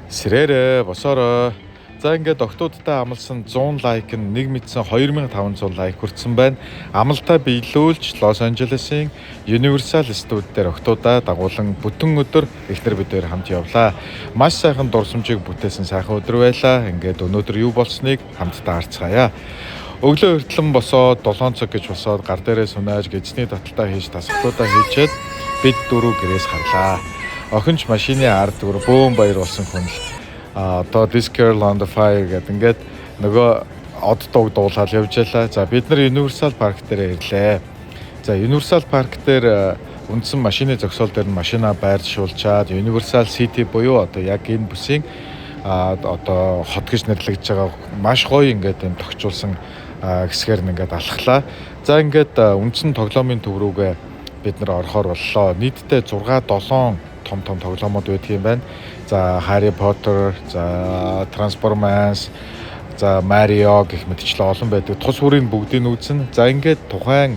Сэрээрээ босоороо. За ингээд октоудтай амласан 100 лайк нь нэг мэдсэн 2500 лайк хүрсэн байна. Амлалтаа биелүүлж Лос Анжелесын Universal Studio дээр октоудаа дагуулan бүтэн өдөр эхнэр бидээр хамт явлаа. Маш сайхан дурсамжийг бүтээсэн сайхан өдөр байлаа. Ингээд өнөөдөр юу болсныг хамтдаа харцгаая. Өглөө эртлэн босоод 7 цаг гэж босоод гар дээрээ сунааж гэжний таталтаа хийж тасгалуудаа хийчихэд бид дөрөв гэрээс харлаа. Охинч машины ард дүр бөөм баяр болсон хүн л одоо This Girl on the Fire гэдэг ингээд нөгөө од дог дуулаад явж байлаа. За бид нар Universal Park дээр ирлээ. За Universal Park дээр үндсэн машины зогсоол дээр машина байршуулчаад Universal City буюу одоо яг энэ бүсийн одоо хот гэж нэрлэгдэж байгаа маш гоё ингээд юм тогтчулсан хэсгээр ингээд алхлаа. За ингээд үндсэн тоглоомын төв рүүгээ бид нар орохоор боллоо. Нийтдээ 6-7 том тоглоомод байдаг юм байна. За Harry Potter, за Transformers, за Mario гэх мэтчлэн олон байдаг. Тус бүрийн бүгдийг үүснэ. За ингээд тухайн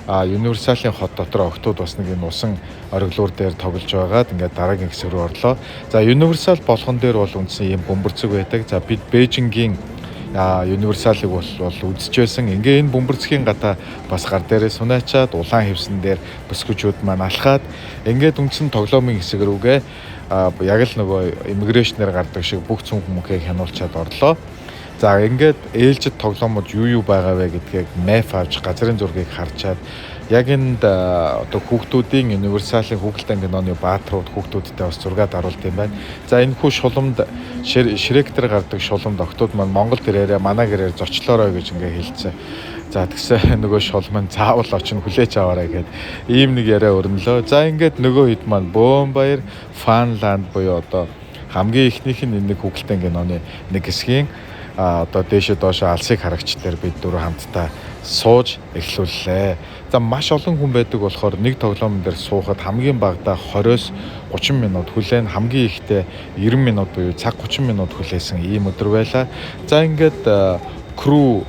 Universal-ын хот дотор октод бас нэг энэ усан ориглуур дээр тоглож байгаад ингээд дараагийн хэсэг рүү орлоо. За Universal болгон дээр бол үндсэн юм бөмбөрцөг байдаг. За бид Бээжингийн Universal-ыг бол үзчихсэн. Ингээ энэ бөмбөрцгийн гадаа бас гар дээрээ сунаачаад улаан хевсэн дээр бүсгүүчүүд маань алхаад ингээд үндсэн тоглоомын хэсэг рүүгээ яг л нөгөө иммиграшнээр гардаг шиг бүх цүнх мөнхийг хянуулчаад орлоо. За ингээд ээлжид тоглоомод юу байгаа вэ гэдгийг мэп авч газрын зургийг харчаад яг энд одоо хүүхдүүдийн Universal-ын хүүхэлдэйн киноны баатрууд хүүхдүүдтэй бас зураг даруулт юм байна. За энэ хүү шулумд Шрек дээр гардаг шулумд октод маань Монгол тэрээрээ манай гэрээр зочлоорой гэж ингээ хэлсэн. За тэгсэн нөгөө шулман заавал очно хүлээж аваарай гэд ийм нэг яриа өрнөлөө. За ингээд нөгөө хэд маань Бөөмбаяр Фанланд буюу одоо хамгийн ихнийх нь энэ хүүхэлдэйн киноны нэг хэсгийн одоо дээшээ доошоо алсыг харагч дээр бид дөрөв хамтдаа сууж эхлүүллээ. За маш олон хүн байдаг болохоор нэг тоглоомн дээр суухад хамгийн багадаа 20-с 30 минут хүлээн хамгийн ихдээ 90 минут буюу цаг 30 минут хүлээсэн ийм өдөр байлаа. За ингээд crew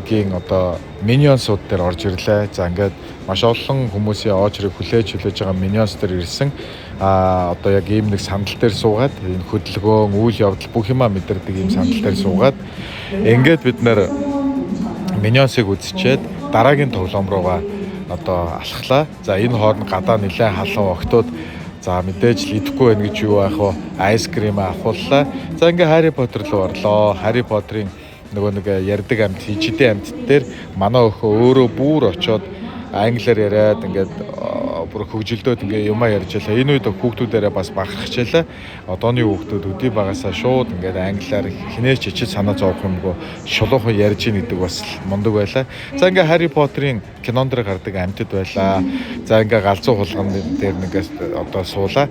гийн одоо Minions-ууд дээр орж ирлээ. За ингээд маш олон хүмүүсийн оочрыг хүлээж байгаа Minions дээр ирсэн. Одоо яг ийм нэг сандал дээр суугаад энэ хөдөлгөөн, үйл явдал бүх юмаа мэдэрдэг ийм сандал дээр суугаад ингээд бид нэр Minions-ыг үзчихэд дараагийн тоглоом руугаа одоо алхлаа. За энэ хооронд гадаа нэлээд халуун октод за мэдээж л идэхгүй байх гэж юу аах вэ? Айскрим авахуллаа. За ингээ Harry Potter руу орлоо. Harry Potter-ын нөгөө нэг ярддаг амьд, хижидэн амьд дээр манай өхөө өөрөө бүр очоод англиар яриад ингээд бүр хөгжилдөөд ингээ юмаа ярьж байлаа. Энэ үед хүүхдүүдээрээ бас бахархаж байлаа. Одооны хүүхдүүд өдий багасаа шууд ингээд англиар хинээч чичил санаа зовох юмгүй шулуухан ярьж ийн гэдэг бас мундаг байлаа. За ингээ Harry Potter-ын кинон дээр гардаг амьтад байлаа. За ингээ галзуу хулган дээр нэгээс одоо суулаа.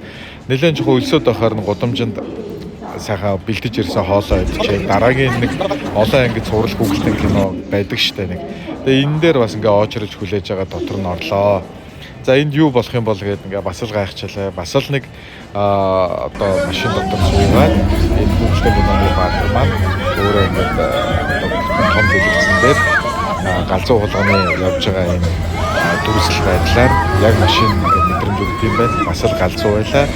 Нэлээд жоохон өлсөд байхаар нь гудамжинд сайхан бэлтэж ирсэн хоолоо идчихээ. Дараагийн нэг олон ангид цуврал хүүхэлдэйн кино байдаг штэ нэг. Тэгээ энэ дээр бас ингээ оочрож хүлээж байгаа дотор нь орлоо. За энд юу болох юм бол гээд ингээ бас л гайхчихлаа. Бас л нэг одоо машин дотор суугаад энэ хүүхэлдэйн киноны баатар маань өөрөө ингээ том дэлгэцэн дээр галзуу хулганы явж байгаа энэ дүрсэл байдлаар яг машин мэдрэмж өгд юм байна. Бас л галзуу байлаа.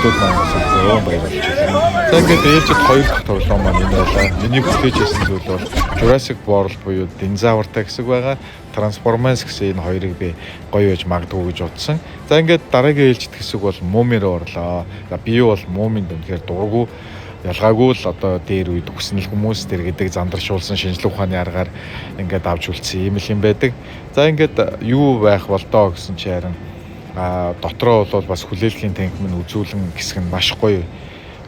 Хотод маань бас зөөн баярлж байна. За ингээд ээлжид хоёр дахь тоглоом маань энэ байлаа. Миний хүлээж байсан зүйл бол Jurassic World буюу динозавртай хэсэг байгаа. Transformers гэсэн энэ хоёрыг би гоё байж магадгүй гэж бодсон. За ингээд дараагийн ээлжид хэсэг бол Mummy руу орлоо. За би бол Mummy-д үнэхээр дурггүй. Ялгаагүй л одоо дээр үед хүснэл хүмүүс тэр гэдэг зандаршуулсан шинжлэх ухааны аргаар ингээд авч үлдсэн юм л юм байдаг. За ингээд юу байх болдоо гэсэн чи харин дотроо бол бас хүлээлгийн танк минь үзүүлэн хэсэг нь маш гоё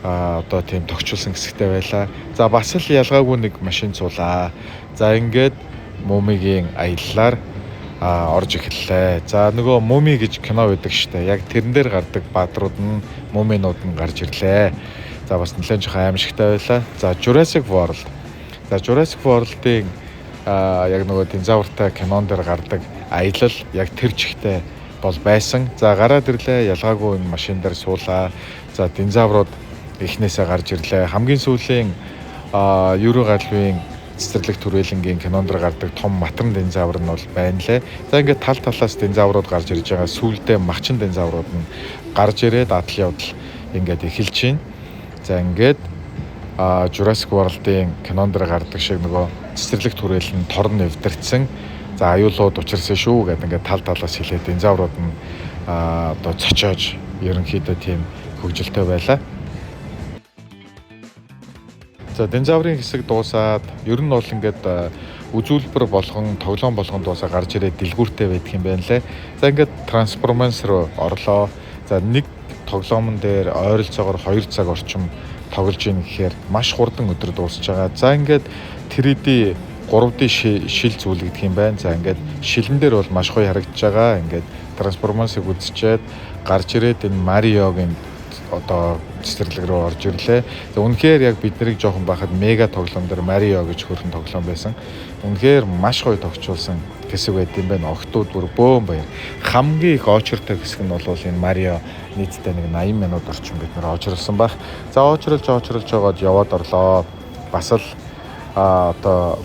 одоо тийм тогтчулсан хэсэгтэй байлаа. За бас л ялгаагүй нэг машин цуулаа. За ингээд Мумигийн аяллаар орж эхэллээ. За нөгөө Муми гэж кино байдаг штэ. Яг тэрэн дээр гардаг баатрууд нь Муминууд нь гарч ирлээ. За бас нэлээд жоохон аимшигтай байлаа. За Jurassic World. За Jurassic World-ийн яг нөгөө динозавртай кинон дээр гардаг аялал яг тэр чигтээ бол байсан. За гараад ирлээ. Ялгаагүй энэ машин дээр суулаа. За динозаврууд эхнээсээ гарч ирлээ. Хамгийн сүүлийн Евро галвын цэцэрлэг түрээлэнгийн кинон дээр гардаг том матар динозавр нь бол байна лээ. За ингээд тал талаас динозаврууд гарч ирж байгаа. Сүүлдээ махчин динозаврууд нь гарч ирээд адал явдал ингээд эхэлж байна. За ингээд Jurassic World-ын кинон дээр гардаг шиг нөгөө цэцэрлэг түрэл нь торн нэвдэрсэн. За аюулууд учирсан шүү гэдэг ингээд тал талаас хэлээд динозаврууд нь одоо цочоож ерөнхийдөө тийм хөгжилтэй байлаа. За динозаврын хэсэг дуусаад ер нь бол ингээд үзүүлбэр болгон тоглоом болгон дуусаа гарч ирээд дэлгүүртэй байдаг юм байна лээ. За ингээд Transformers руу орлоо. За нэг тоглоомн дээр ойролцоогоор 2 цаг орчим тоглож ийн гэхээр маш хурдан өдөр дуусч байгаа. За ингээд 3D 3D шил зүйлэгдэх юм байна. За ингээд шилэн дээр бол маш гоё харагдаж байгаа. Ингээд Transformers-ыг үзчихэд гарч ирээд энэ Мариогийн одоо цэцэрлэг рүү орж ирлээ. За үнэхээр яг бид нарыг жоохон байхад мега тоглоом дээр Марио гэж хөрөн тоглоом байсан. Үнэхээр маш гоё тогтчулсан хэсэг байт юм байна. Октод бүр бөөн баяр. Хамгийн их очертой хэсэг нь бол энэ Марио нийтдээ нэг 80 минут орчим бид нар очрлсон байх. За очрлж жоод яваад орлоо. Бас л одоо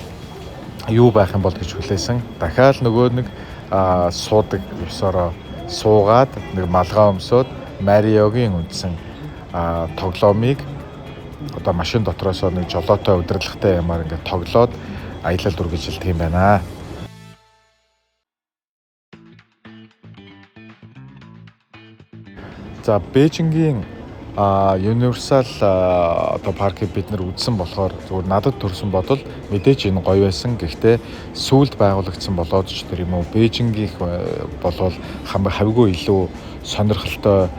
юу байх юм бол гэж хүлээсэн. Дахиад нөгөө нэг суудаг ёсороо суугаад нэг малгай өмсөд Мариогийн үндсэн тоглоомыг одоо машин дотроос нэг жолоотой удирдлагатай ямаар ингээд тоглоод аялал үргэлжилдэг юм байна. За Бээжингийн Universal одоо паркийг бид нар үзсэн болохоор зүгээр надад төрсэн бодол мэдээж энэ гоё байсан. Гэхдээ сүүлд байгуулагдсан болоод ч тэр юм уу Бээжингийнх болвол хавьгүй илүү сонирхолтой.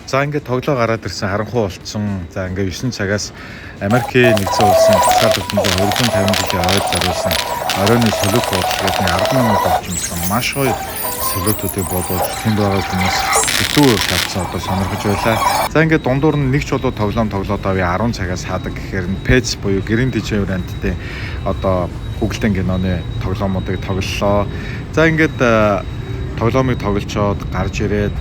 За ингээд тоглоо гараад ирсэн харанхуй болцсон. За ингээд 9 цагаас Америкийн нэгдсэн улсын тусгай төвлөндөө 250 жилийн ойд зориулсан оройн солиот бодлогын 10 минут орчимсан маш гоё солиотуудыг бодвол тэнд байгаа хүмүүс хэцүү шатсан одоо сонирхож байлаа. За ингээд дундуур нь нэг ч болоо тоглоом тоглоод авъя 10 цагаас хаадаг гэхээр нь PES буюу гэрийн дижей варианттай одоо Google-ийн киноны тоглоомуудыг тоглолоо. За ингээд тоглоомыг тоглолцоод гарч ирээд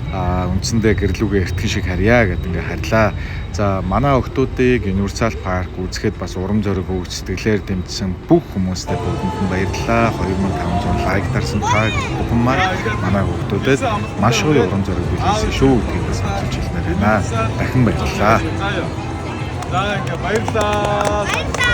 үндсэндээ гэрлүүгээ эртхэн шиг харьяа гэдэг ингээ харьлаа. За манай охтуудыг Universal Park үзэхэд бас урам зориг өгч сэтгэлээр дэмжсэн бүх хүмүүстээ бүгдэнд баярлалаа. 2500 лайк дарсан та бүхэн манай охтуудад маш гоё урам зориг билгсэн шүү гэдгийг бас хэлж хэлмээр байна. Дахин баярлалаа. За ингээ баярлалаа.